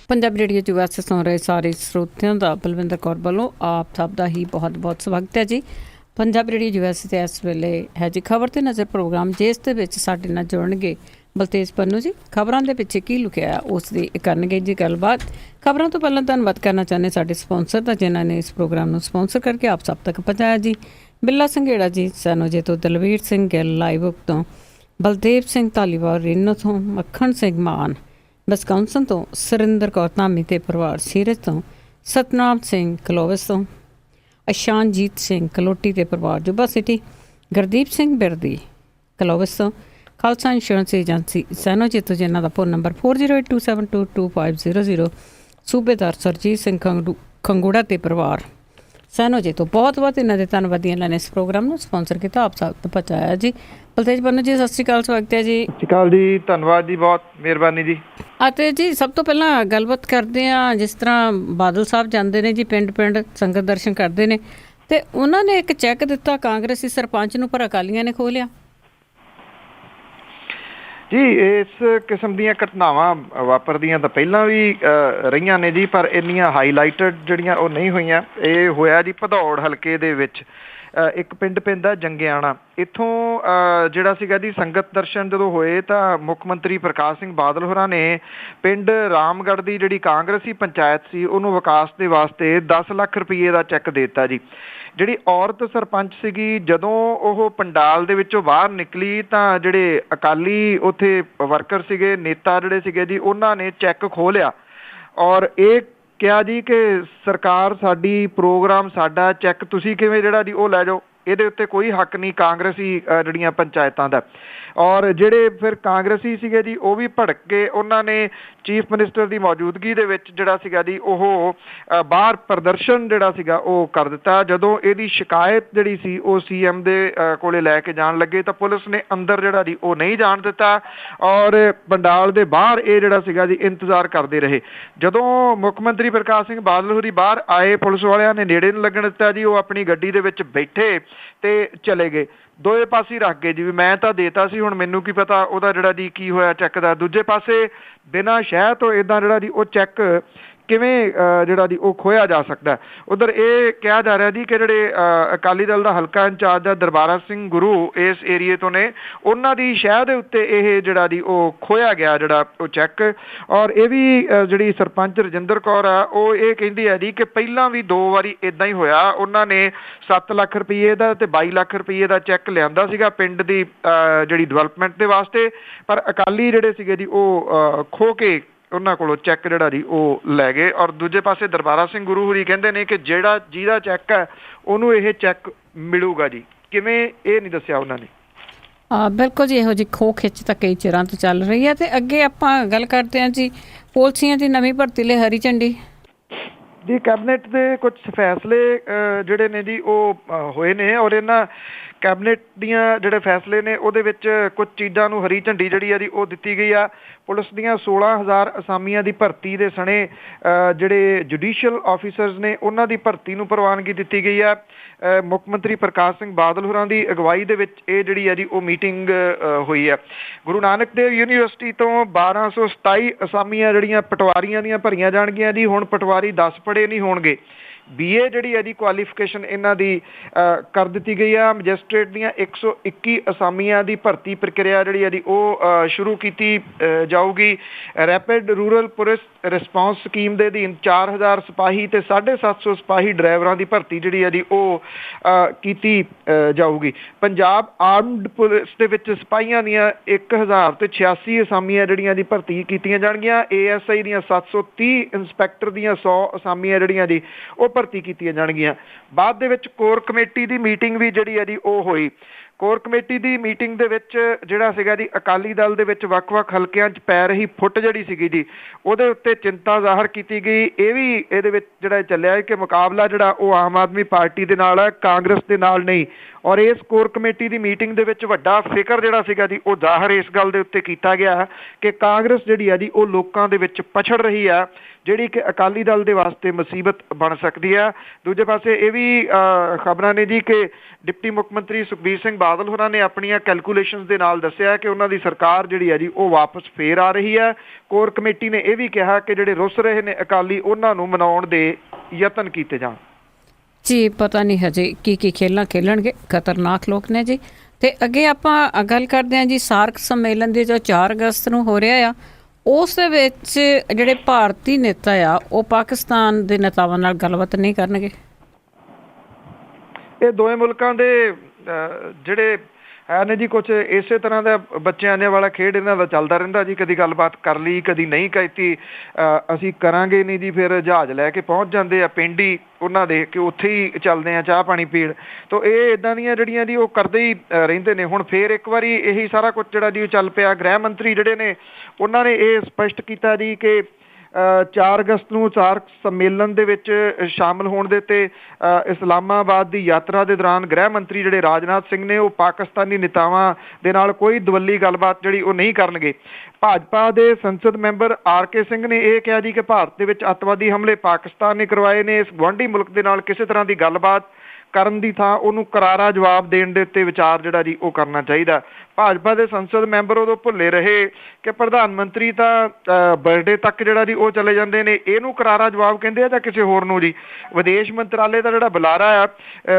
Punjabi radio च वैसे सुन रहे सारे ਸਰੋਤਿਆਂ ਦਾ ਬਲਵਿੰਦਰ ਕੌਰ ਵੱਲੋਂ ਆਪ ਸਭ ਦਾ ਹੀ ਬਹੁਤ ਬਹੁਤ ਸਵਾਗਤ ਹੈ ਜੀ। ਪੰਜਾਬੀ ਰੇਡੀਓ ਜੀ ਵੈਸੇ ਤੇ ਇਸ ਵੇਲੇ ਹੈ ਜੀ ਖਬਰ ਤੇ ਨਜ਼ਰ ਪ੍ਰੋਗਰਾਮ, ਜਿਸ ਦੇ ਵਿੱਚ ਸਾਡੇ ਨਾਲ ਜੁੜਨਗੇ ਬਲਤੇਜ ਪੰਨੂ ਜੀ। ਖਬਰਾਂ ਦੇ ਪਿੱਛੇ ਕੀ ਲੁਕਿਆ ਉਸ ਦੀ ਕਰਨਗੇ ਜੀ ਗੱਲਬਾਤ। ਖਬਰਾਂ ਤੋਂ ਪਹਿਲਾਂ ਧੰਨਵਾਦ ਕਰਨਾ ਚਾਹੁੰਦੇ ਸਾਡੇ ਸਪਾਂਸਰ ਦਾ, ਜਿਨ੍ਹਾਂ ਨੇ ਇਸ ਪ੍ਰੋਗਰਾਮ ਨੂੰ ਸਪਾਂਸਰ ਕਰਕੇ ਆਪ ਸਭ ਤੱਕ ਪਹੁੰਚਾਇਆ ਜੀ। ਬਿੱਲਾ ਸੰਘੇੜਾ ਜੀ ਸੈਨੋਜੇ ਤੋਂ, ਦਲਵੀਰ ਸਿੰਘ ਗਿੱਲ ਲਾਈਵ ਤੋਂ, ਬਲਦੇਵ ਸਿੰਘ ਧਾਲੀਵਾਲ ਰੀਨੋ ਤੋਂ, ਮੱਖਣ ਸਿੰਘ ਮਾਨ ਵਿਸਕਾਉਂਸਨ ਤੋਂ, ਸੁਰਿੰਦਰ ਕੌਰ ਧਾਮੀ ਤੇ ਪਰਿਵਾਰ ਸੀਰਜ ਤੋਂ, ਸਤਨਾਮ ਸਿੰਘ ਕਲੋਵਿਸ ਤੋਂ, ਅਸ਼ਾਨਜੀਤ ਸਿੰਘ ਕਲੋਟੀ ਤੇ ਪਰਿਵਾਰ ਜੁਬਾ ਸਿਟੀ, ਗੁਰਦੀਪ ਸਿੰਘ ਬਿਰਦੀ ਕਲੋਵਿਸ ਤੋਂ, ਖਾਲਸਾ ਇੰਸ਼ੋਰੈਂਸ ਏਜੰਸੀ ਸੈਨੋਜੇ ਤੋਂ, ਜਿਨ੍ਹਾਂ ਦਾ ਫੋਨ ਨੰਬਰ 4082722500, ਸੂਬੇਦਾਰ ਸਰਜੀਤ ਸਿੰਘ ਖੰਗੂੜਾ ਤੇ ਪਰਿਵਾਰ ਸੈਨੋਜੇ ਤੋਂ। ਬਹੁਤ ਬਹੁਤ ਇਹਨਾਂ ਦੇ ਧੰਨਵਾਦੀ, ਇਹਨਾਂ ਨੇ ਇਸ ਪ੍ਰੋਗਰਾਮ ਨੂੰ ਸਪਾਂਸਰ ਕੀਤਾ, ਆਪ ਸਭ ਤੱਕ ਪਹੁੰਚਾਇਆ ਜੀ। ਬਲਤੇਜ ਪੰਨੂ ਜੀ ਸਤਿ ਸ਼੍ਰੀ ਅਕਾਲ, ਸਵਾਗਤ ਹੈ ਜੀ। ਸਤਿ ਸ਼੍ਰੀ ਅਕਾਲ ਜੀ, ਧੰਨਵਾਦ ਜੀ, ਬਹੁਤ ਮਿਹਰਬਾਨੀ ਜੀ। ਅਤੇ ਜੀ ਸਭ ਤੋਂ ਪਹਿਲਾਂ ਗੱਲਬਾਤ ਕਰਦੇ ਹਾਂ, ਜਿਸ ਤਰ੍ਹਾਂ ਬਾਦਲ ਸਾਹਿਬ ਜਾਂਦੇ ਨੇ ਜੀ ਪਿੰਡ ਪਿੰਡ ਸੰਗਤ ਦਰਸ਼ਨ ਕਰਦੇ ਨੇ, ਅਤੇ ਉਹਨਾਂ ਨੇ ਇੱਕ ਚੈੱਕ ਦਿੱਤਾ ਕਾਂਗਰਸੀ ਸਰਪੰਚ ਨੂੰ, ਪਰ ਅਕਾਲੀਆਂ ਨੇ ਖੋਹ ਲਿਆ ਜੀ। ਇਸ ਕਿਸਮ ਦੀਆਂ ਘਟਨਾਵਾਂ ਵਾਪਰਦੀਆਂ ਤਾਂ ਪਹਿਲਾਂ ਵੀ ਰਹੀਆਂ ਨੇ ਜੀ, ਪਰ ਇੰਨੀਆਂ ਹਾਈਲਾਈਟਡ ਜਿਹੜੀਆਂ ਉਹ ਨਹੀਂ ਹੋਈਆਂ। ਇਹ ਹੋਇਆ ਜੀ ਭਦੌੜ ਹਲਕੇ ਦੇ ਵਿੱਚ ਇੱਕ ਪਿੰਡ ਪੈਂਦਾ ਜੰਗਿਆਣਾ, ਇੱਥੋਂ ਜਿਹੜਾ ਸੀਗਾ ਜੀ ਸੰਗਤ ਦਰਸ਼ਨ ਜਦੋਂ ਹੋਏ ਤਾਂ ਮੁੱਖ ਮੰਤਰੀ ਪ੍ਰਕਾਸ਼ ਸਿੰਘ ਬਾਦਲ ਹੋਰਾਂ ਨੇ ਪਿੰਡ ਰਾਮਗੜ੍ਹ ਦੀ ਜਿਹੜੀ ਕਾਂਗਰਸੀ ਪੰਚਾਇਤ ਸੀ ਉਹਨੂੰ ਵਿਕਾਸ ਦੇ ਵਾਸਤੇ 10 ਲੱਖ ਰੁਪਏ ਦਾ ਚੈੱਕ ਦੇ ਦਿੱਤਾ ਜੀ। ਜਿਹੜੀ ਔਰਤ ਸਰਪੰਚ ਸੀਗੀ, ਜਦੋਂ ਉਹ ਪੰਡਾਲ ਦੇ ਵਿੱਚੋਂ ਬਾਹਰ ਨਿਕਲੀ ਤਾਂ ਜਿਹੜੇ ਅਕਾਲੀ ਉੱਥੇ ਵਰਕਰ ਸੀਗੇ, ਨੇਤਾ ਜਿਹੜੇ ਸੀਗੇ ਜੀ, ਉਹਨਾਂ ਨੇ ਚੈੱਕ ਖੋਹ ਲਿਆ ਔਰ ਇਹ ਕਿਹਾ ਜੀ ਕਿ ਸਰਕਾਰ ਸਾਡੀ, ਪ੍ਰੋਗਰਾਮ ਸਾਡਾ, ਚੈੱਕ ਤੁਸੀਂ ਕਿਵੇਂ ਜਿਹੜਾ ਜੀ ਉਹ ਲੈ ਜਾਓ, ਇਹਦੇ ਉੱਤੇ ਕੋਈ ਹੱਕ ਨਹੀਂ ਕਾਂਗਰਸੀ ਜਿਹੜੀਆਂ ਪੰਚਾਇਤਾਂ ਦਾ। ਔਰ ਜਿਹੜੇ ਫਿਰ ਕਾਂਗਰਸੀ ਸੀਗੇ ਜੀ ਉਹ ਵੀ ਭੜਕ ਕੇ ਉਹਨਾਂ ਨੇ ਚੀਫ ਮਿਨਿਸਟਰ ਦੀ ਮੌਜੂਦਗੀ ਦੇ ਵਿੱਚ ਜਿਹੜਾ ਸੀਗਾ ਜੀ ਉਹ ਬਾਹਰ ਪ੍ਰਦਰਸ਼ਨ ਜਿਹੜਾ ਸੀਗਾ ਉਹ ਕਰ ਦਿੱਤਾ। ਜਦੋਂ ਇਹਦੀ ਸ਼ਿਕਾਇਤ ਜਿਹੜੀ ਸੀ ਉਹ CM ਦੇ ਕੋਲੇ ਲੈ ਕੇ ਜਾਣ ਲੱਗੇ ਤਾਂ ਪੁਲਿਸ ਨੇ ਅੰਦਰ ਜਿਹੜਾ ਜੀ ਉਹ ਨਹੀਂ ਜਾਣ ਦਿੱਤਾ ਔਰ ਪੰਡਾਲ ਦੇ ਬਾਹਰ ਇਹ ਜਿਹੜਾ ਸੀਗਾ ਜੀ ਇੰਤਜ਼ਾਰ ਕਰਦੇ ਰਹੇ। ਜਦੋਂ ਮੁੱਖ ਮੰਤਰੀ ਪ੍ਰਕਾਸ਼ ਸਿੰਘ ਬਾਦਲ ਹੋਰੀ ਬਾਹਰ ਆਏ, ਪੁਲਿਸ ਵਾਲਿਆਂ ਨੇ ਨੇੜੇ ਨਹੀਂ ਲੱਗਣ ਦਿੱਤਾ ਜੀ, ਉਹ ਆਪਣੀ ਗੱਡੀ ਦੇ ਵਿੱਚ ਬੈਠੇ ਤੇ ਚਲੇ ਗਏ। ਦੋਏ ਪਾਸੇ ਰੱਖ ਗਏ ਜੀ, ਵੀ ਮੈਂ ਤਾਂ ਦੇਤਾ ਸੀ, ਹੁਣ ਮੈਨੂੰ ਕੀ ਪਤਾ ਉਹਦਾ ਜਿਹੜਾ ਜੀ ਕੀ ਹੋਇਆ ਚੈੱਕ ਦਾ। ਦੂਜੇ ਪਾਸੇ ਬਿਨਾਂ ਸ਼ਹਿ ਤੋਂ ਇੱਦਾਂ ਜਿਹੜਾ ਜੀ ਉਹ ਚੈੱਕ ਕਿਵੇਂ ਜਿਹੜਾ ਜੀ ਉਹ ਖੋਇਆ ਜਾ ਸਕਦਾ। ਉਧਰ ਇਹ ਕਿਹਾ ਜਾ ਰਿਹਾ ਜੀ ਕਿ ਜਿਹੜੇ ਅਕਾਲੀ ਦਲ ਦਾ ਹਲਕਾ ਇੰਚਾਰਜ ਆ ਦਰਬਾਰਾ ਸਿੰਘ ਗੁਰੂ ਇਸ ਏਰੀਏ ਤੋਂ ਨੇ, ਉਹਨਾਂ ਦੀ ਸ਼ਹਿ ਦੇ ਉੱਤੇ ਇਹ ਜਿਹੜਾ ਜੀ ਉਹ ਖੋਇਆ ਗਿਆ ਜਿਹੜਾ ਉਹ ਚੈੱਕ। ਔਰ ਇਹ ਵੀ ਜਿਹੜੀ ਸਰਪੰਚ ਰਜਿੰਦਰ ਕੌਰ ਆ ਉਹ ਇਹ ਕਹਿੰਦੀ ਹੈ ਜੀ ਕਿ ਪਹਿਲਾਂ ਵੀ 2 ਵਾਰੀ ਇੱਦਾਂ ਹੀ ਹੋਇਆ, ਉਹਨਾਂ ਨੇ 7 ਲੱਖ ਰੁਪਏ ਦਾ ਤੇ 22 ਲੱਖ ਰੁਪਏ ਦਾ ਚੈੱਕ ਲਿਆਂਦਾ ਸੀਗਾ ਪਿੰਡ ਦੀ ਜਿਹੜੀ ਡਿਵੈਲਪਮੈਂਟ ਦੇ ਵਾਸਤੇ, ਪਰ ਅਕਾਲੀ ਜਿਹੜੇ ਸੀਗੇ ਜੀ ਉਹ ਖੋ ਕੇ ਉਹਨਾਂ ਕੋਲੋਂ ਚੈੱਕ ਜਿਹੜਾ ਜੀ ਉਹ ਲੈ ਗਏ। ਔਰ ਦੂਜੇ ਪਾਸੇ ਦਰਬਾਰਾ ਸਿੰਘ ਗੁਰੂ ਹੋਰੀ ਕਹਿੰਦੇ ਨੇ ਕਿ ਜਿਹਦਾ ਚੈੱਕ ਹੈ ਉਹਨੂੰ ਇਹ ਚੈੱਕ ਮਿਲੂਗਾ ਜੀ। ਕਿਵੇਂ ਇਹ ਨਹੀਂ ਦੱਸਿਆ ਉਹਨਾਂ ਨੇ। ਬਿਲਕੁਲ ਜੀ, ਇਹੋ ਜਿਹੀ ਖੋਹ ਖਿੱਚ ਤਾਂ ਕਈ ਚਿਰਾਂ ਤੋਂ ਚੱਲ ਰਹੀ ਹੈ। ਅਤੇ ਅੱਗੇ ਆਪਾਂ ਗੱਲ ਕਰਦੇ ਹਾਂ ਜੀ ਪੁਲਸੀਆਂ ਦੀ ਨਵੀਂ ਭਰਤੀ ਲਈ ਹਰੀ ਝੰਡੀ ਜੀ। ਕੈਬਨਿਟ ਦੇ ਕੁਝ ਫੈਸਲੇ ਜਿਹੜੇ ਨੇ ਜੀ ਉਹ ਹੋਏ ਨੇ ਔਰ ਇਹਨਾਂ ਕੈਬਨਿਟ ਦੀਆਂ ਜਿਹੜੇ ਫੈਸਲੇ ਨੇ ਉਹਦੇ ਵਿੱਚ ਕੁਝ ਚੀਜ਼ਾਂ ਨੂੰ ਹਰੀ ਝੰਡੀ ਜਿਹੜੀ ਆ ਜੀ ਉਹ ਦਿੱਤੀ ਗਈ ਆ। ਪੁਲਿਸ ਦੀਆਂ 16,000 ਅਸਾਮੀਆਂ ਦੀ ਭਰਤੀ ਦੇ ਸਣੇ ਜਿਹੜੇ ਜੁਡੀਸ਼ੀਅਲ ਆਫੀਸਰਸ ਨੇ ਉਹਨਾਂ ਦੀ ਭਰਤੀ ਨੂੰ ਪ੍ਰਵਾਨਗੀ ਦਿੱਤੀ ਗਈ ਆ। ਮੁੱਖ ਮੰਤਰੀ ਪ੍ਰਕਾਸ਼ ਸਿੰਘ ਬਾਦਲ ਹੋਰਾਂ ਦੀ ਅਗਵਾਈ ਦੇ ਵਿੱਚ ਇਹ ਜਿਹੜੀ ਆ ਜੀ ਉਹ ਮੀਟਿੰਗ ਹੋਈ ਆ। ਗੁਰੂ ਨਾਨਕ ਦੇਵ ਯੂਨੀਵਰਸਿਟੀ ਤੋਂ 1227 ਅਸਾਮੀਆਂ ਜਿਹੜੀਆਂ ਪਟਵਾਰੀਆਂ ਦੀਆਂ ਭਰੀਆਂ ਜਾਣਗੀਆਂ ਜੀ। ਹੁਣ ਪਟਵਾਰੀ 10 ਪੜ੍ਹੇ ਨਹੀਂ ਹੋਣਗੇ। BA ਜਿਹੜੀ ਹੈ ਜੀ ਕੁਆਲੀਫਿਕੇਸ਼ਨ ਇਹਨਾਂ ਦੀ ਕਰ ਦਿੱਤੀ ਗਈ ਆ। ਮੈਜਿਸਟਰੇਟ ਦੀਆਂ 121 ਅਸਾਮੀਆਂ ਦੀ ਭਰਤੀ ਪ੍ਰਕਿਰਿਆ ਜਿਹੜੀ ਹੈ ਜੀ ਉਹ ਸ਼ੁਰੂ ਕੀਤੀ ਜਾਊਗੀ। Rapid rural police response scheme ਦੇ ਅਧੀਨ 4000 ਸਿਪਾਹੀ ਤੇ 750 ਸਿਪਾਹੀ ਡਰਾਈਵਰਾਂ ਦੀ ਭਰਤੀ ਜਿਹੜੀ ਹੈ ਜੀ ਉਹ ਕੀਤੀ ਜਾਊਗੀ। ਪੰਜਾਬ ਆਰਮਡ ਪੁਲਿਸ ਦੇ ਵਿੱਚ ਸਿਪਾਹੀਆਂ ਦੀਆਂ 1086 ਅਸਾਮੀਆਂ ਜਿਹੜੀਆਂ ਦੀ ਭਰਤੀ ਕੀਤੀਆਂ ਜਾਣਗੀਆਂ। ASI ਦੀਆਂ 730, ਇੰਸਪੈਕਟਰ ਦੀਆਂ 100 ਅਸਾਮੀਆਂ ਜਿਹੜੀਆਂ ਜੀ ਉਹ ਭਰਤੀ ਕੀਤੀਆਂ ਜਾਣਗੀਆਂ। ਬਾਅਦ ਦੇ ਵਿੱਚ ਕੋਰ ਕਮੇਟੀ ਦੀ ਮੀਟਿੰਗ ਵੀ ਜਿਹੜੀ ਹੈ ਜੀ ਉਹ ਹੋਈ। ਕੋਰ ਕਮੇਟੀ ਦੀ ਮੀਟਿੰਗ ਦੇ ਵਿੱਚ ਜਿਹੜਾ ਸੀਗਾ ਜੀ ਅਕਾਲੀ ਦਲ ਦੇ ਵਿੱਚ ਵੱਖ-ਵੱਖ ਹਲਕਿਆਂ 'ਚ ਪੈ ਰਹੀ ਫੁੱਟ ਜਿਹੜੀ ਸੀਗੀ ਜੀ ਉਹਦੇ ਉੱਤੇ ਚਿੰਤਾ ਜ਼ਾਹਰ ਕੀਤੀ ਗਈ। ਇਹ ਵੀ ਇਹਦੇ ਵਿੱਚ ਜਿਹੜਾ ਚੱਲਿਆ ਕਿ ਮੁਕਾਬਲਾ ਜਿਹੜਾ ਉਹ ਆਮ ਆਦਮੀ ਪਾਰਟੀ ਦੇ ਨਾਲ ਹੈ, ਕਾਂਗਰਸ ਦੇ ਨਾਲ ਨਹੀਂ। ਔਰ ਇਸ ਕੋਰ ਕਮੇਟੀ ਦੀ ਮੀਟਿੰਗ ਦੇ ਵਿੱਚ ਵੱਡਾ ਫਿਕਰ ਜਿਹੜਾ ਸੀਗਾ ਜੀ ਉਹ ਜ਼ਾਹਰ ਇਸ ਗੱਲ ਦੇ ਉੱਤੇ ਕੀਤਾ ਗਿਆ ਕਿ ਕਾਂਗਰਸ ਜਿਹੜੀ ਆ ਜੀ ਉਹ ਲੋਕਾਂ ਦੇ ਵਿੱਚ ਪਛੜ ਰਹੀ ਆ, ਜਿਹੜੀ ਕਿ ਅਕਾਲੀ ਦਲ ਦੇ ਵਾਸਤੇ ਮੁਸੀਬਤ ਬਣ ਸਕਦੀ ਆ। ਦੂਜੇ ਪਾਸੇ ਇਹ ਵੀ ਖਬਰਾਂ ਨੇ ਜੀ ਕਿ ਡਿਪਟੀ ਮੁੱਖ ਮੰਤਰੀ ਸੁਖਬੀਰ ਸਿੰਘ ਬਾਦਲ ਹੋਰਾਂ ਨੇ ਆਪਣੀਆਂ ਕੈਲਕੂਲੇਸ਼ਨਸ ਦੇ ਨਾਲ ਦੱਸਿਆ ਕਿ ਉਹਨਾਂ ਦੀ ਸਰਕਾਰ ਜਿਹੜੀ ਹੈ ਜੀ ਉਹ ਵਾਪਸ ਫੇਰ ਆ ਰਹੀ ਹੈ। ਕੋਰ ਕਮੇਟੀ ਨੇ ਇਹ ਵੀ ਕਿਹਾ ਕਿ ਜਿਹੜੇ ਰੁੱਸ ਰਹੇ ਨੇ ਅਕਾਲੀ ਉਹਨਾਂ ਨੂੰ ਮਨਾਉਣ ਦੇ ਯਤਨ ਕੀਤੇ ਜਾਣ। ਜੀ ਪਤਾ ਨਹੀਂ ਹਜੇ ਕੀ ਖੇਲਾਂ ਖੇਲਣਗੇ, ਖਤਰਨਾਕ ਲੋਕ ਨੇ ਜੀ। ਤੇ ਅੱਗੇ ਆਪਾਂ ਗੱਲ ਕਰਦੇ ਹਾਂ ਜੀ ਸਾਰਕ ਸੰਮੇਲਨ ਦੇ ਜੋ 4 ਅਗਸਤ ਨੂੰ ਹੋ ਰਿਹਾ ਆ, ਉਸ ਦੇ ਵਿੱਚ ਜਿਹੜੇ ਭਾਰਤੀ ਨੇਤਾ ਆ ਉਹ ਪਾਕਿਸਤਾਨ ਦੇ ਨੇਤਾਵਾਂ ਨਾਲ ਗੱਲਬਾਤ ਨਹੀਂ ਕਰਨਗੇ। ਇਹ ਦੋਵੇਂ ਮੁਲਕਾਂ ਦੇ ਜਿਹੜੇ ਹੈ ਨੇ ਜੀ ਕੁਛ ਇਸੇ ਤਰ੍ਹਾਂ ਦਾ ਬੱਚਿਆਂ ਦੇ ਵਾਲਾ ਖੇਡ ਇਹਨਾਂ ਦਾ ਚੱਲਦਾ ਰਹਿੰਦਾ ਜੀ। ਕਦੀ ਗੱਲਬਾਤ ਕਰ ਲਈ, ਕਦੀ ਨਹੀਂ ਕੀਤੀ, ਅਸੀਂ ਕਰਾਂਗੇ ਨਹੀਂ ਜੀ, ਫਿਰ ਜਹਾਜ਼ ਲੈ ਕੇ ਪਹੁੰਚ ਜਾਂਦੇ ਆ ਪਿੰਡ ਹੀ ਉਹਨਾਂ ਦੇ ਕਿ ਉੱਥੇ ਹੀ ਚੱਲਦੇ ਆ ਚਾਹ ਪਾਣੀ ਪੀਣ। ਤਾਂ ਇਹ ਇੱਦਾਂ ਦੀਆਂ ਜਿਹੜੀਆਂ ਜੀ ਉਹ ਕਰਦੇ ਹੀ ਰਹਿੰਦੇ ਨੇ। ਹੁਣ ਫੇਰ ਇੱਕ ਵਾਰੀ ਇਹੀ ਸਾਰਾ ਕੁਛ ਜਿਹੜਾ ਜੀ ਉਹ ਚੱਲ ਪਿਆ। ਗ੍ਰਹਿ ਮੰਤਰੀ ਜਿਹੜੇ ਨੇ ਉਹਨਾਂ ਨੇ ਇਹ ਸਪਸ਼ਟ ਕੀਤਾ ਜੀ ਕਿ 4 ਅਗਸਤ ਨੂੰ ਸਾਰਕ ਸੰਮੇਲਨ ਦੇ ਵਿੱਚ ਸ਼ਾਮਲ ਹੋਣ ਦੇ ਉੱਤੇ ਇਸਲਾਮਾਬਾਦ ਦੀ ਯਾਤਰਾ ਦੇ ਦੌਰਾਨ ਗ੍ਰਹਿ ਮੰਤਰੀ ਜਿਹੜੇ ਰਾਜਨਾਥ ਸਿੰਘ ਨੇ ਉਹ ਪਾਕਿਸਤਾਨੀ ਨੇਤਾਵਾਂ ਦੇ ਨਾਲ ਕੋਈ ਦਵੱਲੀ ਗੱਲਬਾਤ ਜਿਹੜੀ ਉਹ ਨਹੀਂ ਕਰਨਗੇ। ਭਾਜਪਾ ਦੇ ਸੰਸਦ ਮੈਂਬਰ RK ਸਿੰਘ ਨੇ ਇਹ ਕਿਹਾ ਜੀ ਕਿ ਭਾਰਤ ਦੇ ਵਿੱਚ ਅੱਤਵਾਦੀ ਹਮਲੇ ਪਾਕਿਸਤਾਨ ਨੇ ਕਰਵਾਏ ਨੇ। ਇਸ ਗੁਆਂਢੀ ਮੁਲਕ ਦੇ ਨਾਲ ਕਿਸੇ ਤਰ੍ਹਾਂ ਦੀ ਗੱਲਬਾਤ ਕਰਨ ਦੀ ਥਾਂ ਉਹਨੂੰ ਕਰਾਰਾ ਜਵਾਬ ਦੇਣ ਦੇ ਉੱਤੇ ਵਿਚਾਰ ਜਿਹੜਾ ਜੀ ਉਹ ਕਰਨਾ ਚਾਹੀਦਾ। ਭਾਜਪਾ ਦੇ ਸੰਸਦ ਮੈਂਬਰ ਉਦੋਂ ਭੁੱਲੇ ਰਹੇ ਕਿ ਪ੍ਰਧਾਨ ਮੰਤਰੀ ਤਾਂ ਬਰਥਡੇ ਤੱਕ ਜਿਹੜਾ ਜੀ ਉਹ ਚਲੇ ਜਾਂਦੇ ਨੇ, ਇਹਨੂੰ ਕਰਾਰਾ ਜਵਾਬ ਕਹਿੰਦੇ ਆ ਜਾਂ ਕਿਸੇ ਹੋਰ ਨੂੰ ਜੀ। ਵਿਦੇਸ਼ ਮੰਤਰਾਲੇ ਦਾ ਜਿਹੜਾ ਬੁਲਾਰਾ ਆ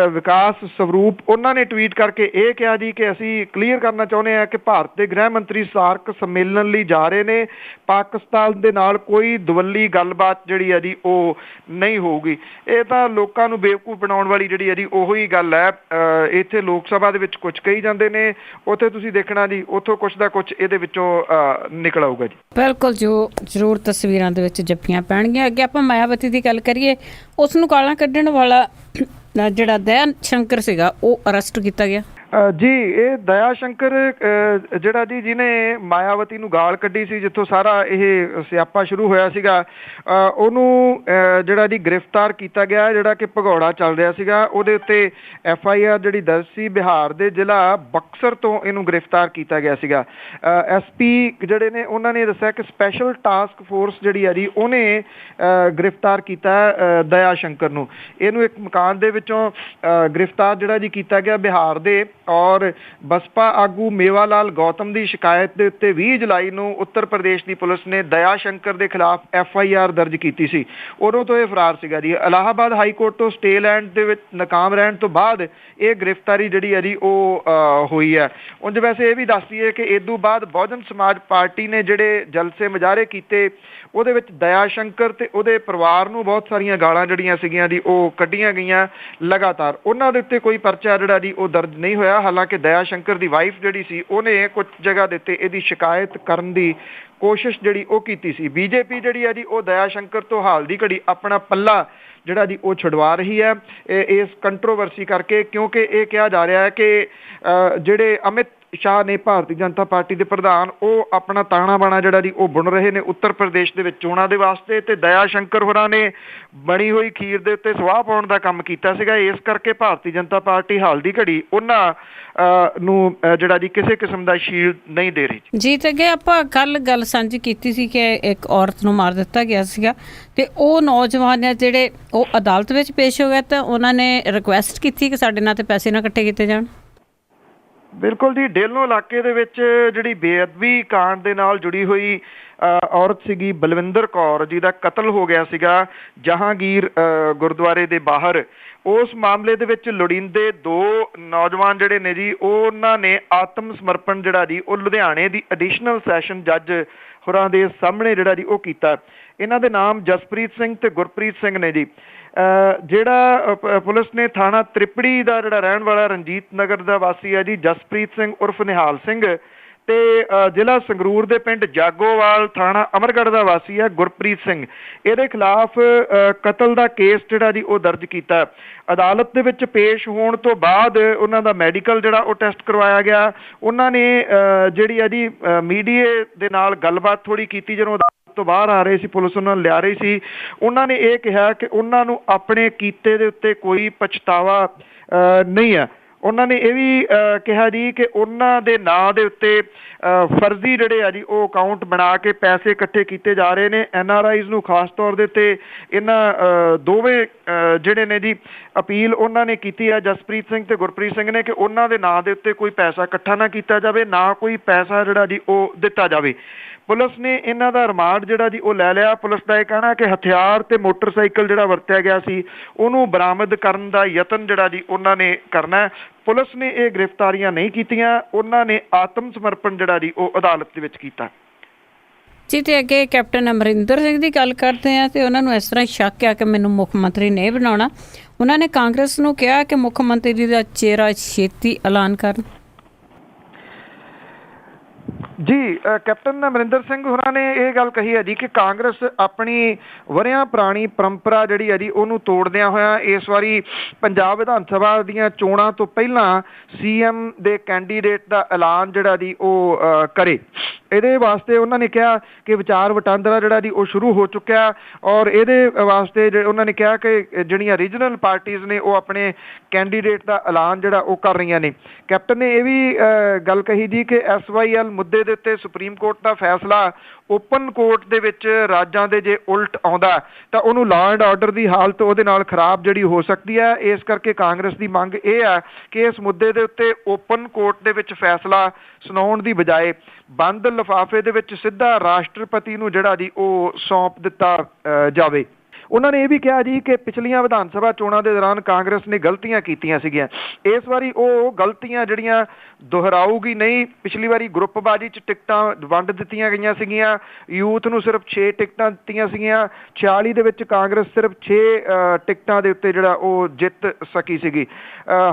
ਵਿਕਾਸ ਸਵਰੂਪ, ਉਹਨਾਂ ਨੇ ਟਵੀਟ ਕਰਕੇ ਇਹ ਕਿਹਾ ਜੀ ਕਿ ਅਸੀਂ ਕਲੀਅਰ ਕਰਨਾ ਚਾਹੁੰਦੇ ਹਾਂ ਕਿ ਭਾਰਤ ਦੇ ਗ੍ਰਹਿ ਮੰਤਰੀ ਸਾਰਕ ਸੰਮੇਲਨ ਲਈ ਜਾ ਰਹੇ ਨੇ, ਪਾਕਿਸਤਾਨ ਦੇ ਨਾਲ ਕੋਈ ਦਵੱਲੀ ਗੱਲਬਾਤ ਜਿਹੜੀ ਆ ਜੀ ਉਹ ਨਹੀਂ ਹੋਊਗੀ। ਇਹ ਤਾਂ ਲੋਕਾਂ ਨੂੰ ਬੇਵਕੂਫ ਬਣਾਉਣ ਵਾਲੀ ਜਿਹੜੀ ਆ ਜੀ ਉਹੀ ਗੱਲ ਹੈ। ਇੱਥੇ ਲੋਕ ਸਭਾ ਦੇ ਵਿੱਚ ਕੁਝ ਕਹੀ ਜਾਂਦੇ ਨੇ, ਉੱਥੇ ਤੁਸੀਂ ਦੇਖਣਾ ਜੀ ਉੱਥੋਂ ਕੁਛ ਦਾ ਕੁਛ ਇਹਦੇ ਵਿੱਚੋਂ ਨਿਕਲ ਆਊਗਾ ਜੀ। ਬਿਲਕੁਲ, ਜੋ ਜ਼ਰੂਰ ਤਸਵੀਰਾਂ ਦੇ ਵਿੱਚ ਜੱਫੀਆਂ ਪੈਣਗੀਆਂ। ਅੱਗੇ ਆਪਾਂ ਮਾਇਆਵਤੀ ਦੀ ਗੱਲ ਕਰੀਏ, ਉਸ ਨੂੰ ਗਾਲਾਂ ਕੱਢਣ ਵਾਲਾ ਜਿਹੜਾ ਦਇਆ ਸ਼ੰਕਰ ਸੀਗਾ ਉਹ ਅਰੈਸਟ ਕੀਤਾ ਗਿਆ। ਜੀ ਇਹ ਦਇਆ ਸ਼ੰਕਰ ਜਿਹੜਾ ਜੀ ਜਿਹਨੇ ਮਾਇਆਵਤੀ ਨੂੰ ਗਾਲ ਕੱਢੀ ਸੀ, ਜਿੱਥੋਂ ਸਾਰਾ ਇਹ ਸਿਆਪਾ ਸ਼ੁਰੂ ਹੋਇਆ ਸੀਗਾ, ਉਹਨੂੰ ਜਿਹੜਾ ਜੀ ਗ੍ਰਿਫਤਾਰ ਕੀਤਾ ਗਿਆ। ਜਿਹੜਾ ਕਿ ਭਗੌੜਾ ਚੱਲ ਰਿਹਾ ਸੀਗਾ ਉਹਦੇ ਉੱਤੇ FIR ਜਿਹੜੀ ਦਰਜ ਸੀ। ਬਿਹਾਰ ਦੇ ਜ਼ਿਲ੍ਹਾ ਬਕਸਰ ਤੋਂ ਇਹਨੂੰ ਗ੍ਰਿਫਤਾਰ ਕੀਤਾ ਗਿਆ ਸੀਗਾ। SP ਜਿਹੜੇ ਨੇ ਉਹਨਾਂ ਨੇ ਦੱਸਿਆ ਕਿ ਸਪੈਸ਼ਲ ਟਾਸਕ ਫੋਰਸ ਜਿਹੜੀ ਆ ਜੀ ਉਹਨੇ ਗ੍ਰਿਫਤਾਰ ਕੀਤਾ ਦਇਆ ਸ਼ੰਕਰ ਨੂੰ। ਇਹਨੂੰ ਇੱਕ ਮਕਾਨ ਦੇ ਵਿੱਚੋਂ ਗ੍ਰਿਫਤਾਰ ਜਿਹੜਾ ਜੀ ਕੀਤਾ ਗਿਆ ਬਿਹਾਰ ਦੇ। ਔਰ ਬਸਪਾ ਆਗੂ ਮੇਵਾ ਲਾਲ ਗੌਤਮ ਦੀ ਸ਼ਿਕਾਇਤ ਦੇ ਉੱਤੇ 20 ਜੁਲਾਈ ਨੂੰ ਉੱਤਰ ਪ੍ਰਦੇਸ਼ ਦੀ ਪੁਲਿਸ ਨੇ ਦਇਆ ਸ਼ੰਕਰ ਦੇ ਖਿਲਾਫ FIR ਦਰਜ ਕੀਤੀ ਸੀ। ਉਦੋਂ ਤੋਂ ਇਹ ਫਰਾਰ ਸੀਗਾ ਜੀ। ਇਲਾਹਾਬਾਦ ਹਾਈ ਕੋਰਟ ਤੋਂ ਸਟੇ ਲੈਣ ਦੇ ਵਿੱਚ ਨਾਕਾਮ ਰਹਿਣ ਤੋਂ ਬਾਅਦ ਇਹ ਗ੍ਰਿਫਤਾਰੀ ਜਿਹੜੀ ਹੈ ਜੀ ਉਹ ਹੋਈ ਹੈ। ਉਂਝ ਵੈਸੇ ਇਹ ਵੀ ਦੱਸਦੀ ਹੈ ਕਿ ਇਦੋਂ ਬਾਅਦ ਬਹੁਜਨ ਸਮਾਜ ਪਾਰਟੀ ਨੇ ਜਿਹੜੇ ਜਲਸੇ ਮੁਜ਼ਾਹਰੇ ਕੀਤੇ ਉਹਦੇ ਵਿੱਚ ਦਇਆ ਸ਼ੰਕਰ ਤੇ ਉਹਦੇ ਪਰਿਵਾਰ ਨੂੰ ਬਹੁਤ ਸਾਰੀਆਂ ਗਾਲਾਂ ਜਿਹੜੀਆਂ ਸੀਗੀਆਂ ਜੀ ਉਹ ਕੱਢੀਆਂ ਗਈਆਂ ਲਗਾਤਾਰ। ਉਹਨਾਂ ਦੇ ਉੱਤੇ ਕੋਈ ਪਰਚਾ ਜਿਹੜਾ ਜੀ ਉਹ ਦਰਜ ਨਹੀਂ ਹੋਇਆ। ਹਾਲਾਂਕਿ ਦਇਆ ਸ਼ੰਕਰ ਦੀ ਵਾਈਫ ਜਿਹੜੀ ਸੀ ਉਹਨੇ ਕੁਝ ਜਗ੍ਹਾ ਦੇ ਉੱਤੇ ਇਹਦੀ ਸ਼ਿਕਾਇਤ ਕਰਨ ਦੀ ਕੋਸ਼ਿਸ਼ ਜਿਹੜੀ ਉਹ ਕੀਤੀ ਸੀ। BJP ਜਿਹੜੀ ਹੈ ਜੀ ਉਹ ਦਇਆ ਸ਼ੰਕਰ ਤੋਂ ਹਾਲ ਦੀ ਘੜੀ ਆਪਣਾ ਪੱਲਾ ਜਿਹੜਾ ਜੀ ਉਹ ਛੁਡਵਾ ਰਹੀ ਹੈ ਇਸ ਕੰਟਰੋਵਰਸੀ ਕਰਕੇ, ਕਿਉਂਕਿ ਇਹ ਕਿਹਾ ਜਾ ਰਿਹਾ ਹੈ ਕਿ ਜਿਹੜੇ ਅਮਿਤ ਸ਼ਾਹ ਨੇ ਭਾਰਤੀ ਜਨਤਾ ਪਾਰਟੀ ਦੇ ਪ੍ਰਧਾਨ, ਉਹ ਆਪਣਾ ਤਾਣਾ ਬਾਣਾ ਜਿਹੜਾ ਜੀ ਉਹ ਬੁਣ ਰਹੇ ਨੇ ਉੱਤਰ ਪ੍ਰਦੇਸ਼ ਦੇ ਵਿੱਚ ਚੋਣਾਂ ਦੇ ਵਾਸਤੇ। ਤੇ ਦਇਆ ਸ਼ੰਕਰ ਹੋਰਾਂ ਨੇ ਬਣੀ ਹੋਈ ਖੀਰ ਦੇ ਉੱਤੇ ਸਵਾਹ ਪਾਉਣ ਦਾ ਕੰਮ ਕੀਤਾ ਸੀਗਾ। ਇਸ ਕਰਕੇ ਭਾਰਤੀ ਜਨਤਾ ਪਾਰਟੀ ਹਾਲ ਦੀ ਘੜੀ ਉਹਨਾਂ ਨੂੰ ਜਿਹੜਾ ਜੀ ਕਿਸੇ ਕਿਸਮ ਦਾ ਸ਼ੀਲਡ ਨਹੀਂ ਦੇ ਰਹੀ ਜੀ। ਤੇ ਅੱਗੇ ਆਪਾਂ ਕੱਲ ਗੱਲ ਸਾਂਝੀ ਕੀਤੀ ਸੀ ਕਿ ਇੱਕ ਔਰਤ ਨੂੰ ਮਾਰ ਦਿੱਤਾ ਗਿਆ ਸੀਗਾ ਤੇ ਉਹ ਨੌਜਵਾਨ ਜਿਹੜੇ ਉਹ ਅਦਾਲਤ ਵਿੱਚ ਪੇਸ਼ ਹੋ ਗਏ ਤਾਂ ਉਹਨਾਂ ਨੇ ਰਿਕੁਐਸਟ ਕੀਤੀ ਕਿ ਸਾਡੇ ਨਾਲ ਤੇ ਪੈਸੇ ਨਾ ਇਕੱਠੇ ਕੀਤੇ ਜਾਣ। ਬਿਲਕੁਲ ਜੀ, ਡੇਲੋ ਇਲਾਕੇ ਦੇ ਵਿੱਚ ਜਿਹੜੀ ਬੇਅਦਬੀ ਕਾਂਡ ਦੇ ਨਾਲ ਜੁੜੀ ਹੋਈ ਔਰਤ ਸੀਗੀ ਬਲਵਿੰਦਰ ਕੌਰ, ਜਿਹਦਾ ਕਤਲ ਹੋ ਗਿਆ ਸੀਗਾ ਜਹਾਂਗੀਰ ਗੁਰਦੁਆਰੇ ਦੇ ਬਾਹਰ। ਉਸ ਮਾਮਲੇ ਦੇ ਵਿੱਚ ਲੋੜੀਂਦੇ 2 ਨੌਜਵਾਨ ਜਿਹੜੇ ਨੇ ਜੀ ਉਹਨਾਂ ਨੇ ਆਤਮ ਸਮਰਪਣ ਜਿਹੜਾ ਜੀ ਉਹ ਲੁਧਿਆਣੇ ਦੀ ਐਡੀਸ਼ਨਲ ਸੈਸ਼ਨ ਜੱਜ ਹੋਰਾਂ ਦੇ ਸਾਹਮਣੇ ਜਿਹੜਾ ਜੀ ਉਹ ਕੀਤਾ। ਇਹਨਾਂ ਦੇ ਨਾਮ ਜਸਪ੍ਰੀਤ ਸਿੰਘ ਤੇ ਗੁਰਪ੍ਰੀਤ ਸਿੰਘ ਨੇ ਜੀ। ਜਿਹੜਾ ਪੁਲਿਸ ਨੇ ਥਾਣਾ ਤ੍ਰਿਪੜੀ ਦਾ ਜਿਹੜਾ ਰਹਿਣ ਵਾਲਾ ਰਣਜੀਤ ਨਗਰ ਦਾ ਵਾਸੀ ਹੈ ਜੀ ਜਸਪ੍ਰੀਤ ਸਿੰਘ ਉਰਫ ਨਿਹਾਲ ਸਿੰਘ, ਤੇ ਜ਼ਿਲ੍ਹਾ ਸੰਗਰੂਰ ਦੇ ਪਿੰਡ ਜਾਗੋਵਾਲ ਥਾਣਾ ਅਮਰਗੜ੍ਹ ਦਾ ਵਾਸੀ ਹੈ ਗੁਰਪ੍ਰੀਤ ਸਿੰਘ, ਇਹਦੇ ਖਿਲਾਫ ਕਤਲ ਦਾ ਕੇਸ ਜਿਹੜਾ ਜੀ ਉਹ ਦਰਜ ਕੀਤਾ। ਅਦਾਲਤ ਦੇ ਵਿੱਚ ਪੇਸ਼ ਹੋਣ ਤੋਂ ਬਾਅਦ ਉਹਨਾਂ ਦਾ ਮੈਡੀਕਲ ਜਿਹੜਾ ਉਹ ਟੈਸਟ ਕਰਵਾਇਆ ਗਿਆ। ਉਹਨਾਂ ਨੇ ਜਿਹੜੀ ਹੈ ਜੀ ਮੀਡੀਆ ਦੇ ਨਾਲ ਗੱਲਬਾਤ ਥੋੜ੍ਹੀ ਕੀਤੀ। ਜਦੋਂ ਤੋਂ ਬਾਹਰ ਆ ਰਹੇ ਸੀ, ਪੁਲਿਸ ਉਹਨਾਂ ਨੂੰ ਲਿਆ ਰਹੀ ਸੀ, ਉਹਨਾਂ ਨੇ ਇਹ ਕਿਹਾ ਕਿ ਉਹਨਾਂ ਨੂੰ ਆਪਣੇ ਕੀਤੇ ਦੇ ਉੱਤੇ ਕੋਈ ਪਛਤਾਵਾ ਨਹੀਂ ਹੈ। ਉਹਨਾਂ ਨੇ ਇਹ ਵੀ ਕਿਹਾ ਜੀ ਕਿ ਉਹਨਾਂ ਦੇ ਨਾਂ ਦੇ ਉੱਤੇ ਫਰਜ਼ੀ ਜਿਹੜੇ ਆ ਜੀ ਉਹ ਅਕਾਊਂਟ ਬਣਾ ਕੇ ਪੈਸੇ ਇਕੱਠੇ ਕੀਤੇ ਜਾ ਰਹੇ ਨੇ। NRIs ਨੂੰ ਖਾਸ ਤੌਰ ਦੇ ਉੱਤੇ ਇਹਨਾਂ ਦੋਵੇਂ ਜਿਹੜੇ ਨੇ ਜੀ ਅਪੀਲ ਉਹਨਾਂ ਨੇ ਕੀਤੀ ਹੈ, ਜਸਪ੍ਰੀਤ ਸਿੰਘ ਤੇ ਗੁਰਪ੍ਰੀਤ ਸਿੰਘ ਨੇ, ਕਿ ਉਹਨਾਂ ਦੇ ਨਾਂ ਦੇ ਉੱਤੇ ਕੋਈ ਪੈਸਾ ਇਕੱਠਾ ਨਾ ਕੀਤਾ ਜਾਵੇ, ਨਾ ਕੋਈ ਪੈਸਾ ਜਿਹੜਾ ਜੀ ਉਹ ਦਿੱਤਾ ਜਾਵੇ। ਪੁਲਿਸ ਨੇ ਇਹਨਾਂ ਦਾ ਰਿਮਾਂਡ ਜਿਹੜਾ ਜੀ ਉਹ ਲੈ ਲਿਆ। ਪੁਲਿਸ ਦਾ ਇਹ ਕਹਿਣਾ ਕਿ ਹਥਿਆਰ ਤੇ ਮੋਟਰਸਾਈਕਲ ਜਿਹੜਾ ਵਰਤਿਆ ਗਿਆ ਸੀ ਉਹਨੂੰ ਬਰਾਮਦ ਕਰਨ ਦਾ ਯਤਨ ਜਿਹੜਾ ਜੀ ਉਹਨਾਂ ਨੇ ਕਰਨਾ। ਪੁਲਿਸ ਨੇ ਇਹ ਗ੍ਰਿਫਤਾਰੀਆਂ ਨਹੀਂ ਕੀਤੀਆਂ, ਉਹਨਾਂ ਨੇ ਆਤਮ ਸਮਰਪਣ ਜਿਹੜਾ ਜੀ ਉਹ ਅਦਾਲਤ ਦੇ ਵਿੱਚ ਕੀਤਾ। ਜੀ ਤੇ ਅੱਗੇ ਕੈਪਟਨ ਅਮਰਿੰਦਰ ਸਿੰਘ ਦੀ ਗੱਲ ਕਰਦੇ ਆ ਤੇ ਉਹਨਾਂ ਨੂੰ ਇਸ ਤਰ੍ਹਾਂ ਸ਼ੱਕ ਆ ਕਿ ਮੈਨੂੰ ਮੁੱਖ ਮੰਤਰੀ ਨਹੀਂ ਬਣਾਉਣਾ। ਉਹਨਾਂ ਨੇ ਕਾਂਗਰਸ ਨੂੰ ਕਿਹਾ ਕਿ ਮੁੱਖ ਮੰਤਰੀ ਦਾ ਚਿਹਰਾ ਛੇਤੀ ਐਲਾਨ ਕਰਨ। ਜੀ ਕੈਪਟਨ ਅਮਰਿੰਦਰ ਸਿੰਘ ਹੋਰਾਂ ਨੇ ਇਹ ਗੱਲ ਕਹੀ ਹੈ ਜੀ ਕਿ ਕਾਂਗਰਸ ਆਪਣੀ ਵਰ੍ਹਿਆਂ ਪੁਰਾਣੀ ਪਰੰਪਰਾ ਜਿਹੜੀ ਹੈ ਜੀ ਉਹਨੂੰ ਤੋੜਦਿਆਂ ਹੋਇਆ ਇਸ ਵਾਰੀ ਪੰਜਾਬ ਵਿਧਾਨ ਸਭਾ ਦੀਆਂ ਚੋਣਾਂ ਤੋਂ ਪਹਿਲਾਂ CM ਦੇ ਕੈਂਡੀਡੇਟ ਦਾ ਐਲਾਨ ਜਿਹੜਾ ਜੀ ਉਹ ਕਰੇ। ਇਹਦੇ ਵਾਸਤੇ ਉਹਨਾਂ ਨੇ ਕਿਹਾ ਕਿ ਵਿਚਾਰ ਵਟਾਂਦਰਾ ਜਿਹੜਾ ਜੀ ਉਹ ਸ਼ੁਰੂ ਹੋ ਚੁੱਕਿਆ ਔਰ ਇਹਦੇ ਵਾਸਤੇ ਉਹਨਾਂ ਨੇ ਕਿਹਾ ਕਿ ਜਿਹੜੀਆਂ ਰੀਜਨਲ ਪਾਰਟੀਆਂ ਨੇ ਉਹ ਆਪਣੇ ਕੈਂਡੀਡੇਟ ਦਾ ਐਲਾਨ ਜਿਹੜਾ ਉਹ ਕਰ ਰਹੀਆਂ ਨੇ। ਕੈਪਟਨ ਨੇ ਇਹ ਵੀ ਗੱਲ ਕਹੀ ਜੀ ਕਿ SYL ਮੁੱਦੇ ਦੇ ਉੱਤੇ ਸੁਪਰੀਮ ਕੋਰਟ ਦਾ ਫੈਸਲਾ ਓਪਨ ਕੋਰਟ ਦੇ ਵਿੱਚ ਰਾਜਾਂ ਦੇ ਜੇ ਉਲਟ ਆਉਂਦਾ ਤਾਂ ਉਹਨੂੰ ਲਾਅ ਐਂਡ ਆਰਡਰ ਦੀ ਹਾਲਤ ਉਹਦੇ ਨਾਲ ਖਰਾਬ ਜਿਹੜੀ ਹੋ ਸਕਦੀ ਹੈ। ਇਸ ਕਰਕੇ ਕਾਂਗਰਸ ਦੀ ਮੰਗ ਇਹ ਹੈ ਕਿ ਇਸ ਮੁੱਦੇ ਦੇ ਉੱਤੇ ਓਪਨ ਕੋਰਟ ਦੇ ਵਿੱਚ ਫੈਸਲਾ ਸੁਣਾਉਣ ਦੀ ਬਜਾਏ ਬੰਦ ਲਿਫਾਫੇ ਦੇ ਵਿੱਚ ਸਿੱਧਾ ਰਾਸ਼ਟਰਪਤੀ ਨੂੰ ਜਿਹੜਾ ਜੀ ਉਹ ਸੌਂਪ ਦਿੱਤਾ ਜਾਵੇ। ਉਹਨਾਂ ਨੇ ਇਹ ਵੀ ਕਿਹਾ ਜੀ ਕਿ ਪਿਛਲੀਆਂ ਵਿਧਾਨ ਸਭਾ ਚੋਣਾਂ ਦੇ ਦੌਰਾਨ ਕਾਂਗਰਸ ਨੇ ਗਲਤੀਆਂ ਕੀਤੀਆਂ ਸੀਗੀਆਂ, ਇਸ ਵਾਰੀ ਉਹ ਗਲਤੀਆਂ ਜਿਹੜੀਆਂ ਦੁਹਰਾਊਗੀ ਨਹੀਂ। ਪਿਛਲੀ ਵਾਰੀ ਗਰੁੱਪਬਾਜ਼ੀ 'ਚ ਟਿਕਟਾਂ ਵੰਡ ਦਿੱਤੀਆਂ ਗਈਆਂ ਸੀਗੀਆਂ, ਯੂਥ ਨੂੰ ਸਿਰਫ 6 ਟਿਕਟਾਂ ਦਿੱਤੀਆਂ ਸੀਗੀਆਂ, 46 ਦੇ ਵਿੱਚ ਕਾਂਗਰਸ ਸਿਰਫ 6 ਟਿਕਟਾਂ ਦੇ ਉੱਤੇ ਜਿਹੜਾ ਉਹ ਜਿੱਤ ਸਕੀ ਸੀਗੀ।